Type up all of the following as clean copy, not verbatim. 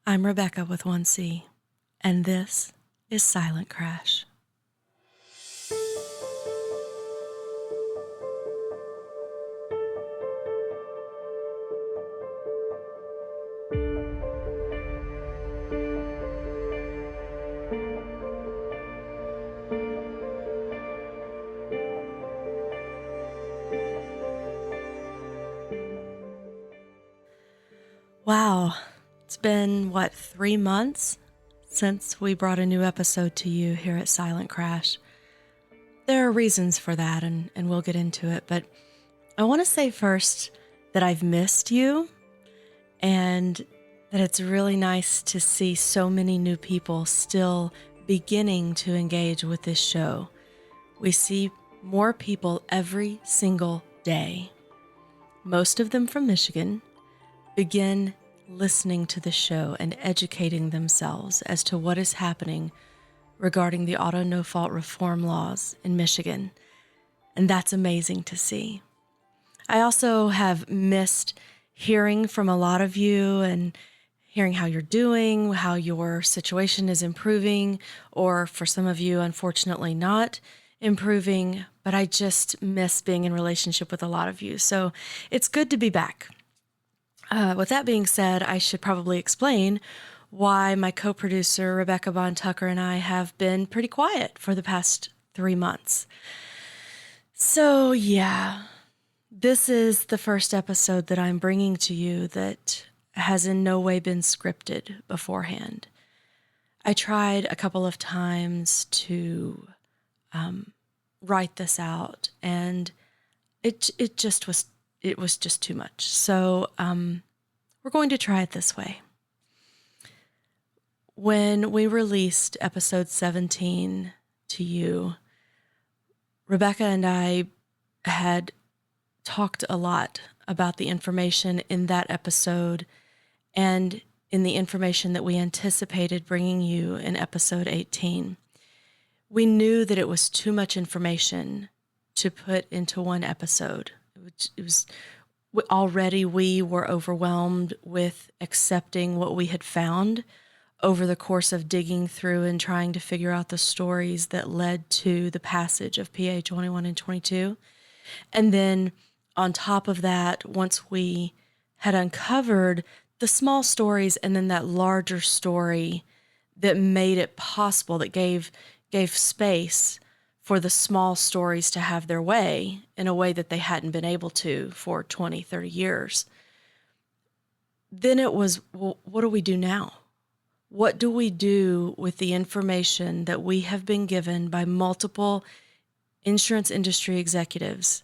I'm Rebecca with 1C, and this is Silent Crash. Wow, it's been, 3 months since we brought a new episode to you here at Silent Crash. There are reasons for that, and we'll get into it, but I want to say first that I've missed you and that it's really nice to see so many new people still beginning to engage with this show. We see more people every single day, most of them from Michigan, begin listening to the show and educating themselves as to what is happening regarding the auto no-fault reform laws in Michigan. And that's amazing to see. I also have missed hearing from a lot of you and hearing how you're doing, how your situation is improving, or for some of you, unfortunately, not improving. But I just miss being in relationship with a lot of you. So it's good to be back. With that being said, I should probably explain why my co-producer, Rebecca Von Tucker, and I have been pretty quiet for the past 3 months. So yeah, this is the first episode that I'm bringing to you that has in no way been scripted beforehand. I tried a couple of times to write this out, and it was just too much. So we're going to try it this way. When we released episode 17 to you, Rebecca and I had talked a lot about the information in that episode and in the information that we anticipated bringing you in episode 18. We knew that it was too much information to put into one episode. It was already we were overwhelmed with accepting what we had found over the course of digging through and trying to figure out the stories that led to the passage of PA 21 and 22. And then on top of that, once we had uncovered the small stories and then that larger story that made it possible, that gave space for the small stories to have their way in a way that they hadn't been able to for 20, 30 years. Then it was, well, what do we do now? What do we do with the information that we have been given by multiple insurance industry executives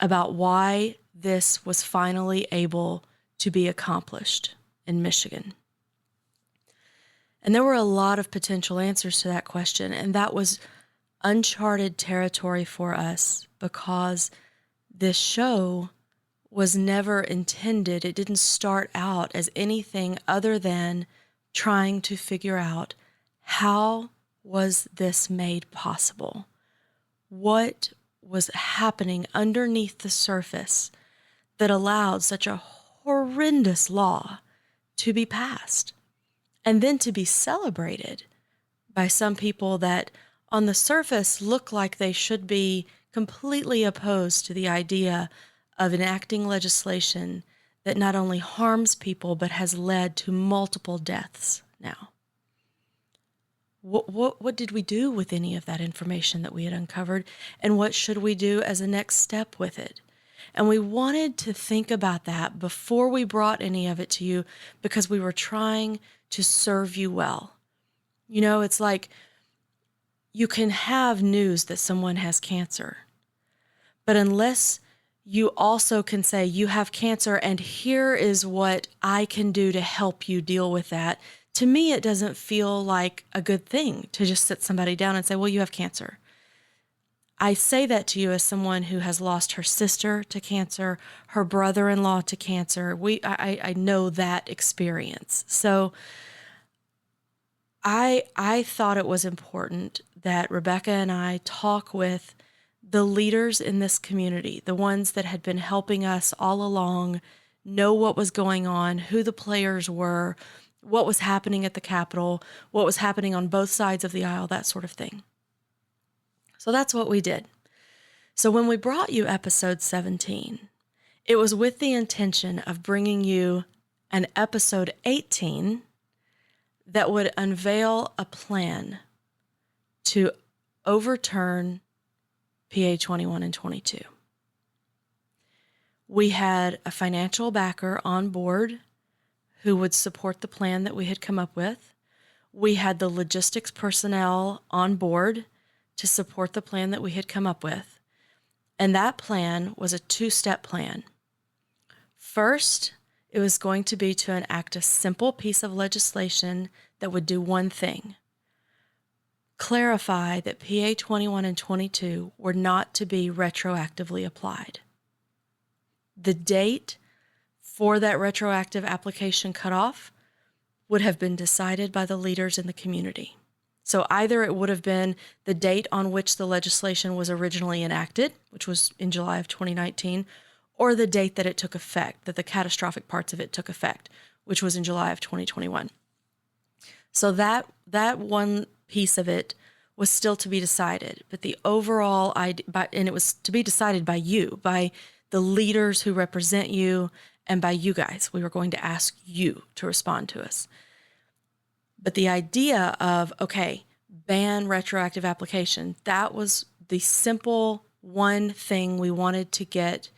about why this was finally able to be accomplished in Michigan? And there were a lot of potential answers to that question, and that was uncharted territory for us because this show was never intended. It didn't start out as anything other than trying to figure out how was this made possible? What was happening underneath the surface that allowed such a horrendous law to be passed and then to be celebrated by some people that on the surface look like they should be completely opposed to the idea of enacting legislation that not only harms people but has led to multiple deaths now. What did we do with any of that information that we had uncovered, and what should we do as a next step with it? And we wanted to think about that before we brought any of it to you because we were trying to serve you well. You know, it's like you can have news that someone has cancer, but unless you also can say you have cancer and here is what I can do to help you deal with that, to me it doesn't feel like a good thing to just sit somebody down and say, well, you have cancer. I say that to you as someone who has lost her sister to cancer, her brother-in-law to cancer. I know that experience. So I thought it was important that Rebecca and I talk with the leaders in this community, the ones that had been helping us all along, know what was going on, who the players were, what was happening at the Capitol, what was happening on both sides of the aisle, that sort of thing. So that's what we did. So when we brought you episode 17, it was with the intention of bringing you an episode 18 that would unveil a plan to overturn PA 21 and 22. We had a financial backer on board who would support the plan that we had come up with. We had the logistics personnel on board to support the plan that we had come up with. And that plan was a two-step plan. First, it was going to be to enact a simple piece of legislation that would do one thing: clarify that PA 21 and 22 were not to be retroactively applied. The date for that retroactive application cutoff would have been decided by the leaders in the community. So either it would have been the date on which the legislation was originally enacted, which was in July of 2019, or the date that it took effect, that the catastrophic parts of it took effect, which was in July of 2021. So that one piece of it was still to be decided, but the overall idea, and it was to be decided by you, by the leaders who represent you, and by you guys. We were going to ask you to respond to us. But the idea of, okay, ban retroactive application, that was the simple one thing we wanted to get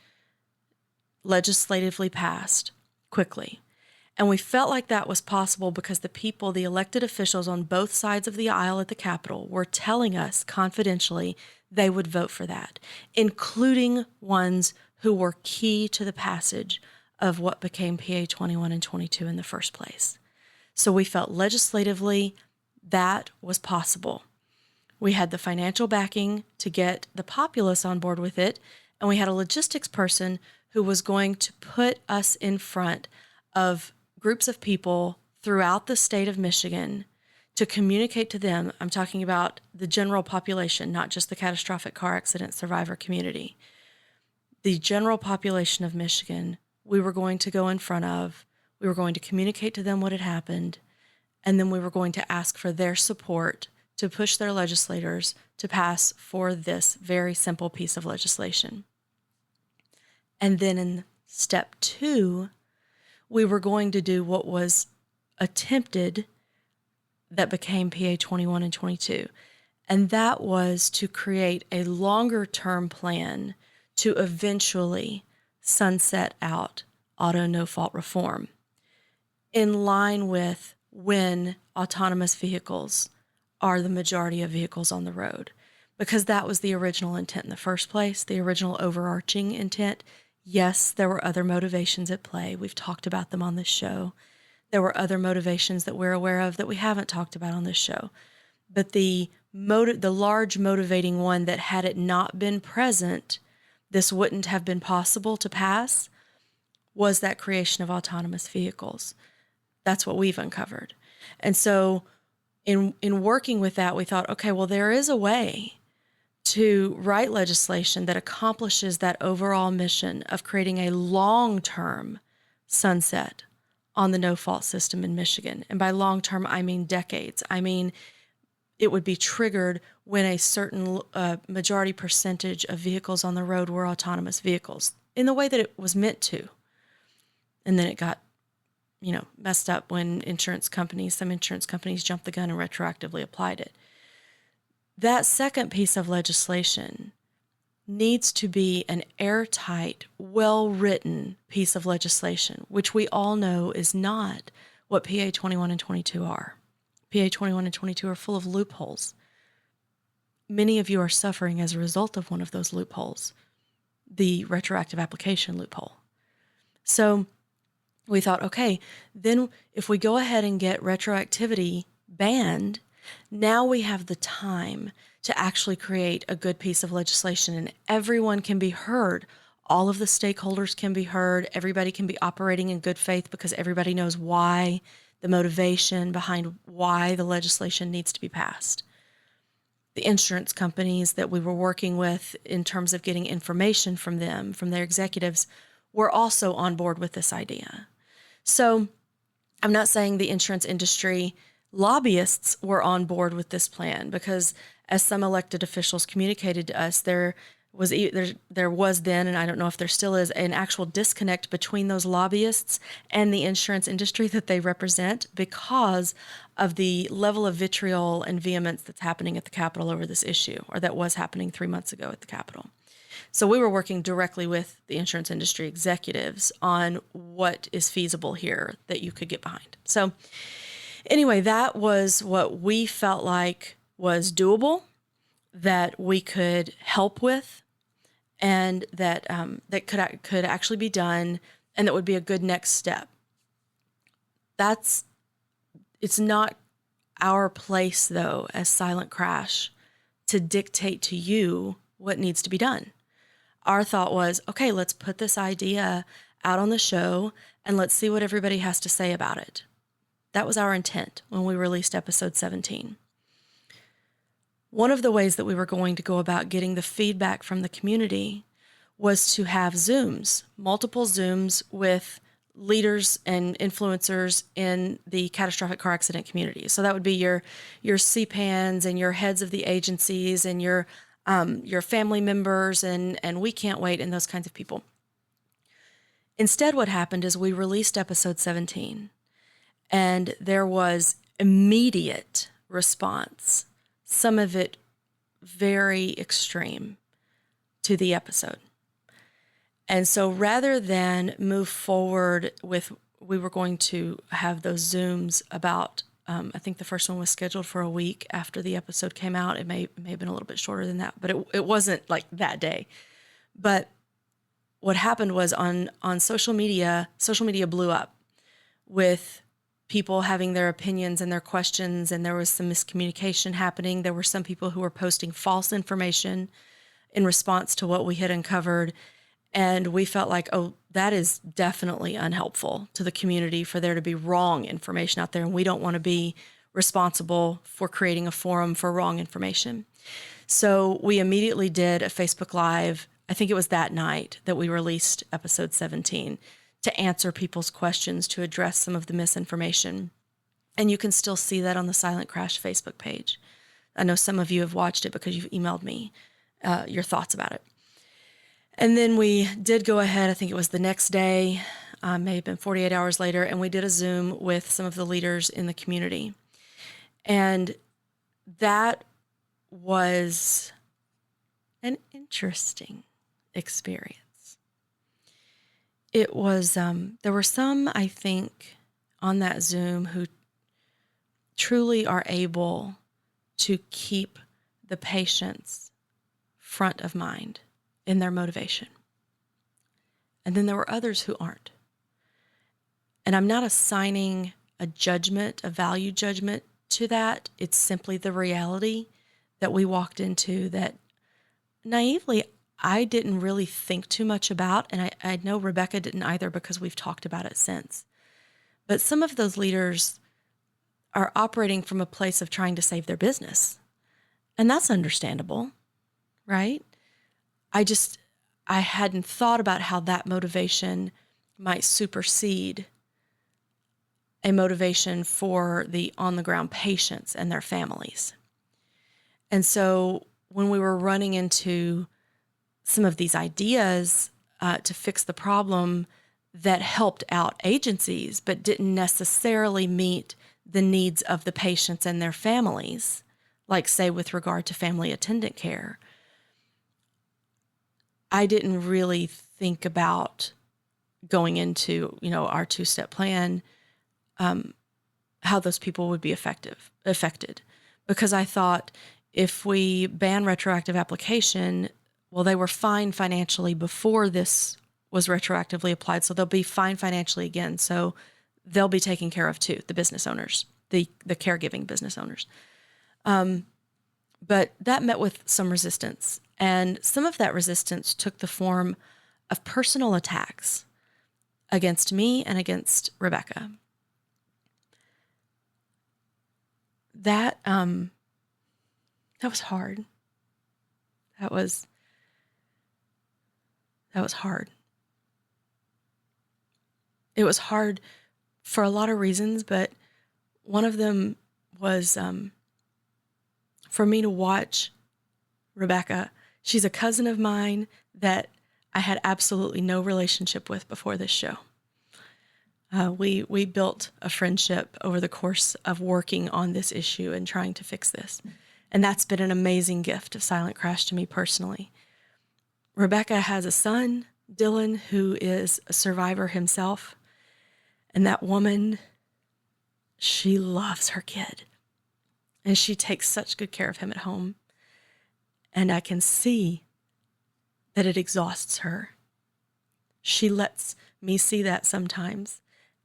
legislatively passed quickly. And we felt like that was possible because the people, the elected officials on both sides of the aisle at the Capitol, were telling us confidentially they would vote for that, including ones who were key to the passage of what became PA 21 and 22 in the first place. So we felt legislatively that was possible. We had the financial backing to get the populace on board with it, and we had a logistics person who was going to put us in front of groups of people throughout the state of Michigan to communicate to them. I'm talking about the general population, not just the catastrophic car accident survivor community. The general population of Michigan, we were going to go in front of, we were going to communicate to them what had happened, and then we were going to ask for their support to push their legislators to pass for this very simple piece of legislation. And then in step 2, we were going to do what was attempted that became PA 21 and 22. And that was to create a longer term plan to eventually sunset out auto no-fault reform in line with when autonomous vehicles are the majority of vehicles on the road, because that was the original intent in the first place, the original overarching intent. Yes, there were other motivations at play. We've talked about them on this show. There were other motivations that we're aware of that we haven't talked about on this show. But the large motivating one that had it not been present, this wouldn't have been possible to pass, was that creation of autonomous vehicles. That's what we've uncovered. And so in working with that, we thought, okay, well, there is a way to write legislation that accomplishes that overall mission of creating a long-term sunset on the no-fault system in Michigan. And by long-term, I mean decades. I mean, it would be triggered when a certain majority percentage of vehicles on the road were autonomous vehicles in the way that it was meant to. And then it got, messed up when some insurance companies jumped the gun and retroactively applied it. That second piece of legislation needs to be an airtight, well-written piece of legislation, which we all know is not what PA 21 and 22 are. PA 21 and 22 are full of loopholes. Many of you are suffering as a result of one of those loopholes, the retroactive application loophole. So we thought, okay, then if we go ahead and get retroactivity banned, now we have the time to actually create a good piece of legislation, and everyone can be heard. All of the stakeholders can be heard. Everybody can be operating in good faith because everybody knows why, the motivation behind why the legislation needs to be passed. The insurance companies that we were working with in terms of getting information from them, from their executives, were also on board with this idea. So I'm not saying the insurance industry lobbyists were on board with this plan, because as some elected officials communicated to us, there was then, and I don't know if there still is, an actual disconnect between those lobbyists and the insurance industry that they represent, because of the level of vitriol and vehemence that's happening at the Capitol over this issue, or that was happening 3 months ago at the Capitol. So we were working directly with the insurance industry executives on what is feasible here that you could get behind. So anyway, that was what we felt like was doable, that we could help with, and that that could actually be done, and that would be a good next step. It's not our place, though, as Silent Crash, to dictate to you what needs to be done. Our thought was, okay, let's put this idea out on the show and let's see what everybody has to say about it. That was our intent when we released episode 17. One of the ways that we were going to go about getting the feedback from the community was to have Zooms, multiple Zooms with leaders and influencers in the catastrophic car accident community. So that would be your CPANs and your heads of the agencies and your family members and We Can't Wait and those kinds of people. Instead, what happened is we released episode 17, and there was immediate response, some of it very extreme, to the episode. And so rather than move forward with, we were going to have those Zooms about, I think the first one was scheduled for a week after the episode came out. It may have been a little bit shorter than that, but it wasn't like that day. But what happened was on social media blew up with people having their opinions and their questions, and there was some miscommunication happening. There were some people who were posting false information in response to what we had uncovered. And we felt like, oh, that is definitely unhelpful to the community for there to be wrong information out there. And we don't want to be responsible for creating a forum for wrong information. So we immediately did a Facebook Live. I think it was that night that we released episode 17 to answer people's questions, to address some of the misinformation. And you can still see that on the Silent Crash Facebook page. I know some of you have watched it because you've emailed me your thoughts about it. And then we did go ahead, I think it was the next day, may have been 48 hours later, and we did a Zoom with some of the leaders in the community. And that was an interesting experience. It was, there were some, I think, on that Zoom who truly are able to keep the patients front of mind in their motivation. And then there were others who aren't. And I'm not assigning a judgment, a value judgment to that. It's simply the reality that we walked into that naively I didn't really think too much about. And I know Rebecca didn't either, because we've talked about it since. But some of those leaders are operating from a place of trying to save their business. And that's understandable, right? I hadn't thought about how that motivation might supersede a motivation for the on-the-ground patients and their families. And so when we were running into some of these ideas to fix the problem that helped out agencies but didn't necessarily meet the needs of the patients and their families, like say with regard to family attendant care, I didn't really think about going into, our two-step plan, how those people would be affected. Because I thought if we ban retroactive application, well, they were fine financially before this was retroactively applied, so they'll be fine financially again. So they'll be taken care of too, the business owners, the caregiving business owners. But that met with some resistance. And some of that resistance took the form of personal attacks against me and against Rebecca. That was hard. That was hard. It was hard for a lot of reasons, but one of them was for me to watch Rebecca. She's a cousin of mine that I had absolutely no relationship with before this show. We built a friendship over the course of working on this issue and trying to fix this. And that's been an amazing gift of Silent Crash to me personally. Rebecca has a son, Dylan, who is a survivor himself. And that woman, she loves her kid. And she takes such good care of him at home. And I can see that it exhausts her. She lets me see that sometimes.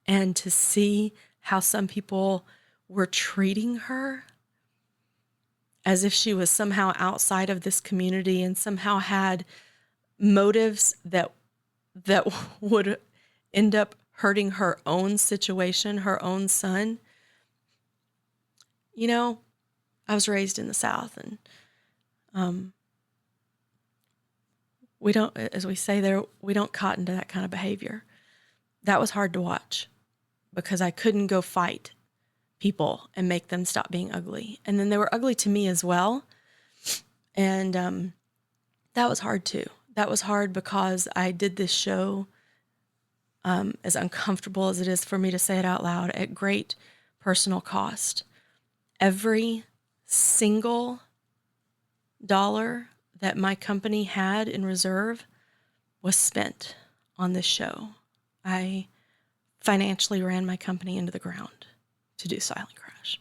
And to see how some people were treating her as if she was somehow outside of this community and somehow had motives that would end up hurting her own situation, her own son. You know, I was raised in the South, and we don't, as we say there, we don't cotton to that kind of behavior. That was hard to watch because I couldn't go fight people and make them stop being ugly. And then they were ugly to me as well. And that was hard too. That was hard because I did this show, as uncomfortable as it is for me to say it out loud, at great personal cost. Every single dollar that my company had in reserve was spent on this show. I financially ran my company into the ground to do Silent Crash.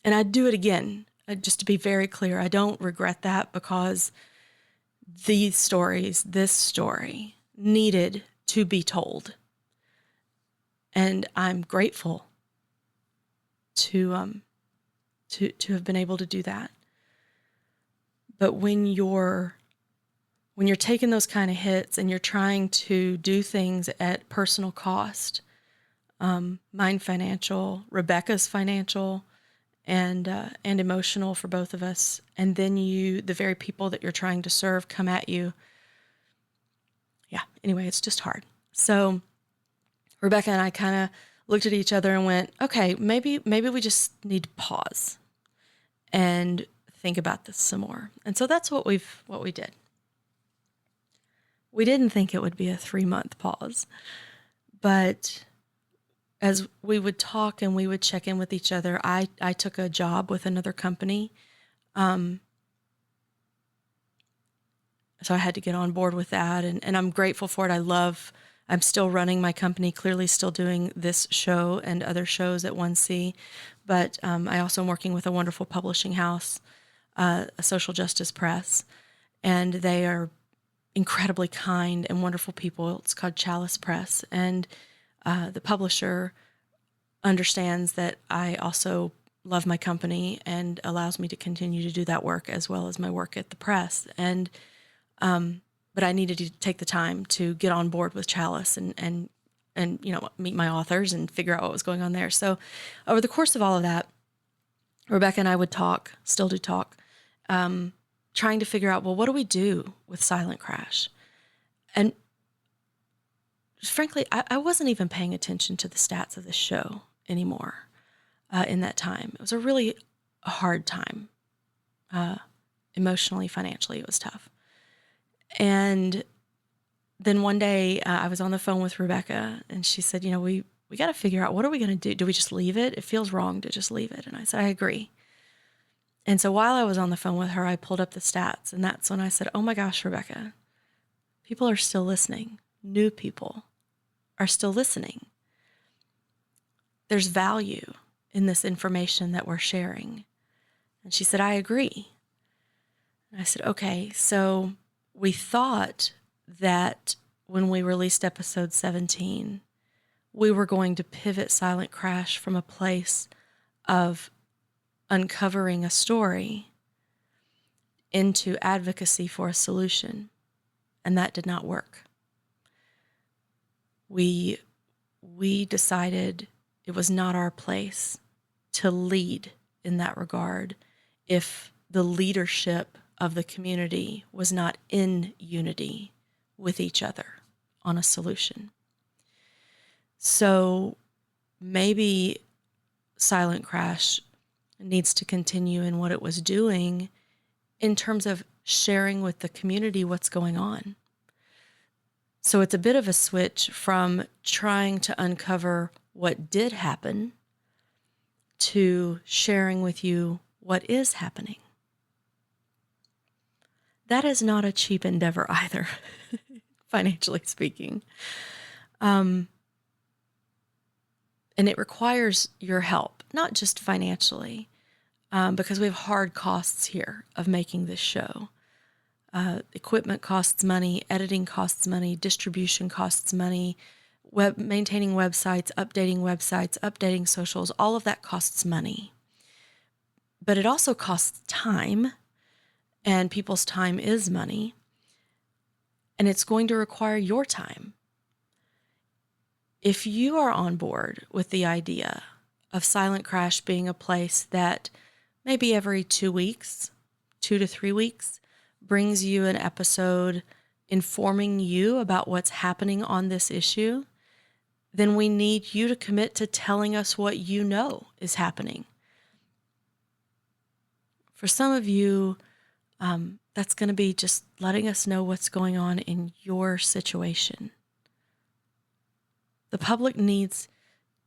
And I'd do it again. Just to be very clear, I don't regret that because these stories, this story, needed to be told. And I'm grateful to have been able to do that. But when you're taking those kind of hits and you're trying to do things at personal cost, mine financial, Rebecca's financial, and emotional for both of us, and then the very people that you're trying to serve come at you. Yeah, anyway, it's just hard. So Rebecca and I kind of looked at each other and went, okay, maybe we just need to pause and think about this some more. And so that's what we did. We didn't think it would be a 3-month pause, but as we would talk and we would check in with each other, I took a job with another company. So I had to get on board with that, and I'm grateful for it. I'm still running my company, clearly still doing this show and other shows at 1C, but I also am working with a wonderful publishing house, a social justice press, and they are incredibly kind and wonderful people. It's called Chalice Press, and the publisher understands that I also love my company and allows me to continue to do that work as well as my work at the press. And but I needed to take the time to get on board with Chalice and meet my authors and figure out what was going on there. So over the course of all of that, Rebecca and I would still do talk, trying to figure out, well, what do we do with Silent Crash? And frankly, I wasn't even paying attention to the stats of the show anymore in that time. It was a really hard time. Emotionally, financially, it was tough. And then one day I was on the phone with Rebecca and she said, we got to figure out, what are we going to do? Do we just leave it? It feels wrong to just leave it. And I said, I agree. And so while I was on the phone with her, I pulled up the stats, and that's when I said, oh my gosh, Rebecca, people are still listening. New people are still listening. There's value in this information that we're sharing. And she said, I agree. And I said, okay, so we thought that when we released episode 17, we were going to pivot Silent Crash from a place of uncovering a story into advocacy for a solution. And that did not work. We decided it was not our place to lead in that regard if the leadership of the community was not in unity with each other on a solution. So maybe Silent Crash needs to continue in what it was doing in terms of sharing with the community what's going on. So it's a bit of a switch from trying to uncover what did happen to sharing with you what is happening. That is not a cheap endeavor either, financially speaking. And it requires your help, not just financially, because we have hard costs here of making this show. Equipment costs money, editing costs money, distribution costs money, maintaining websites, updating socials, all of that costs money. But it also costs time, and people's time is money, and it's going to require your time. If you are on board with the idea of Silent Crash being a place that maybe every 2 weeks, 2 to 3 weeks, brings you an episode informing you about what's happening on this issue, then we need you to commit to telling us what you know is happening. For some of you, that's going to be just letting us know what's going on in your situation. The public needs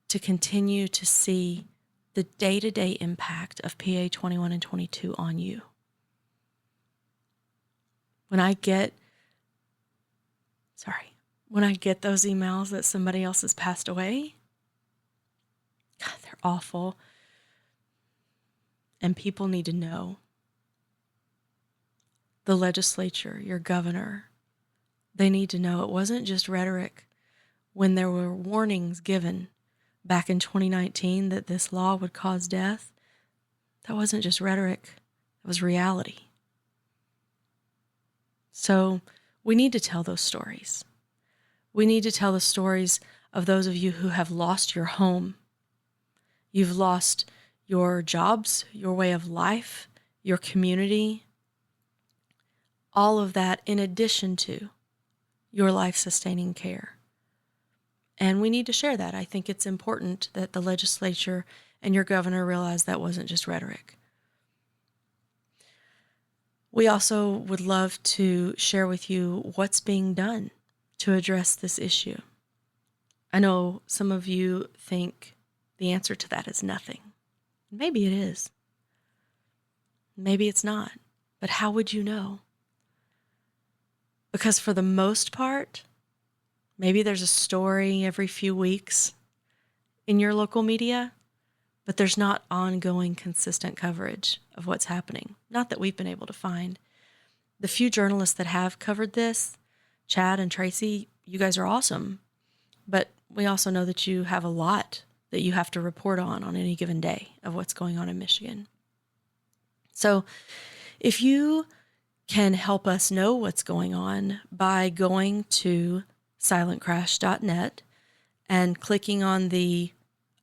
to continue to see the day-to-day impact of PA 21 and 22 on you. When I get those emails that somebody else has passed away, God, they're awful. And people need to know. The legislature, your governor, they need to know it wasn't just rhetoric when there were warnings given back in 2019 that this law would cause death. That wasn't just rhetoric, it was reality. So we need to tell those stories. We need to tell the stories of those of you who have lost your home. You've lost your jobs, your way of life, your community, all of that in addition to your life-sustaining care. And we need to share that. I think it's important that the legislature and your governor realize that wasn't just rhetoric. We also would love to share with you what's being done to address this issue. I know some of you think the answer to that is nothing. Maybe it is. Maybe it's not. But how would you know? Because for the most part, maybe there's a story every few weeks in your local media, but there's not ongoing, consistent coverage of what's happening. Not that we've been able to find. The few journalists that have covered this, Chad and Tracy, you guys are awesome. But we also know that you have a lot that you have to report on any given day of what's going on in Michigan. So if you can help us know what's going on by going to silentcrash.net and clicking on the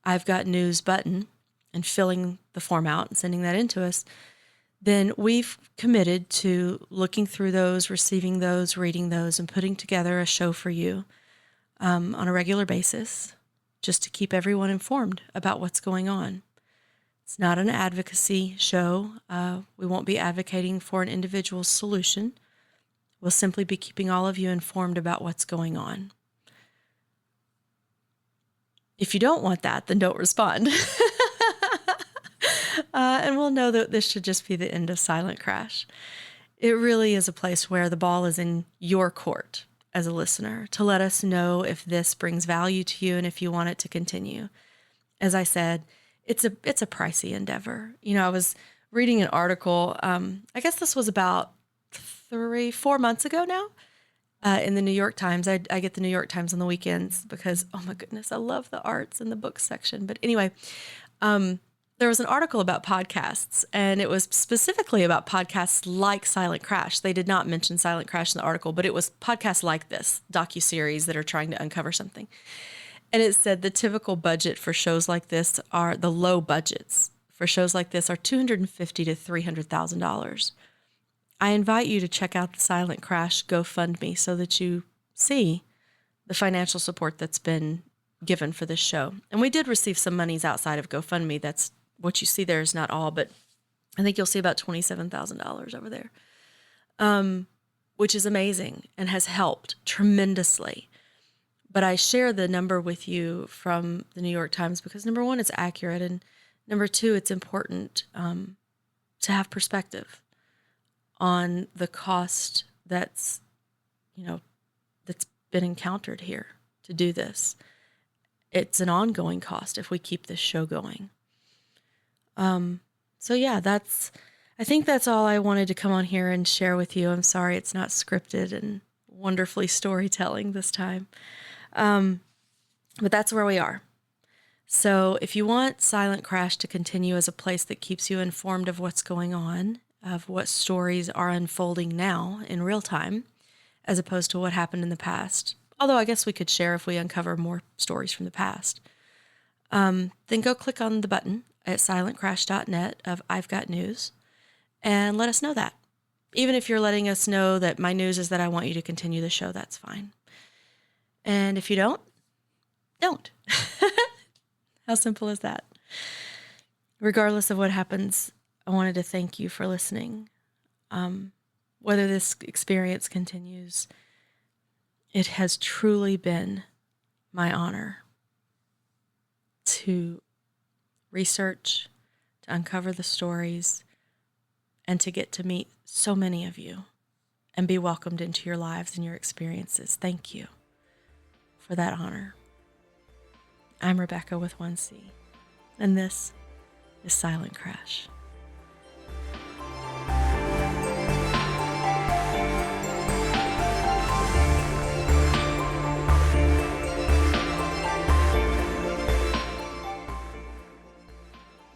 I've Got News button and filling the form out and sending that in to us, then we've committed to looking through those, receiving those, reading those, and putting together a show for you on a regular basis, just to keep everyone informed about what's going on. It's not an advocacy show. We won't be advocating for an individual solution. We'll simply be keeping all of you informed about what's going on. If you don't want that, then don't respond. And we'll know that this should just be the end of Silent Crash. It really is a place where the ball is in your court as a listener to let us know if this brings value to you and if you want it to continue. As I said, it's a pricey endeavor. You know, I was reading an article, I guess this was about 3-4 months ago now, in the New York Times. I get the New York Times on the weekends because, oh my goodness, I love the arts and the books section. But anyway, there was an article about podcasts, and it was specifically about podcasts like Silent Crash. They did not mention Silent Crash in the article, but it was podcasts like this, docuseries that are trying to uncover something. And it said the typical budget for shows like this are, the low budgets for shows like this are $250,000 to $300,000. I invite you to check out the Silent Crash GoFundMe so that you see the financial support that's been given for this show. And we did receive some monies outside of GoFundMe. That's what you see there is not all, but I think you'll see about $27,000 over there, which is amazing and has helped tremendously. But I share the number with you from the New York Times because, number one, it's accurate, and number two, it's important to have perspective on the cost that's been encountered here to do this. It's an ongoing cost if we keep this show going. So yeah, I think that's all I wanted to come on here and share with you. I'm sorry it's not scripted and wonderfully storytelling this time. But that's where we are. So if you want Silent Crash to continue as a place that keeps you informed of what's going on, of what stories are unfolding now in real time, as opposed to what happened in the past, although I guess we could share if we uncover more stories from the past, then go click on the button at silentcrash.net of I've Got News and let us know that. Even if you're letting us know that my news is that I want you to continue the show, that's fine. And if you don't. How simple is that? Regardless of what happens, I wanted to thank you for listening. Whether this experience continues, it has truly been my honor to research, to uncover the stories, and to get to meet so many of you and be welcomed into your lives and your experiences. Thank you for that honor. I'm Rebecca with 1C, and this is Silent Crash.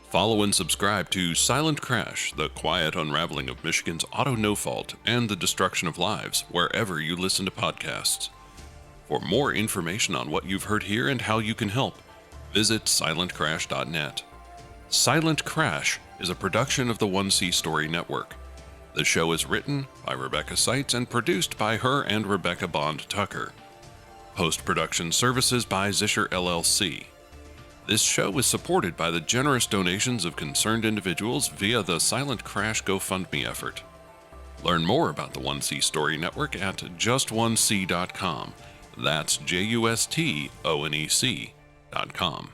Follow and subscribe to Silent Crash, the quiet unraveling of Michigan's auto no-fault and the destruction of lives, wherever you listen to podcasts. For more information on what you've heard here and how you can help, visit silentcrash.net. Silent Crash is a production of the 1C Story Network. The show is written by Rebecca Seitz and produced by her and Rebecca Bond Tucker. Post-production services by Zischer LLC. This show is supported by the generous donations of concerned individuals via the Silent Crash GoFundMe effort. Learn more about the 1C Story Network at just1c.com. That's JUSTONEC.com.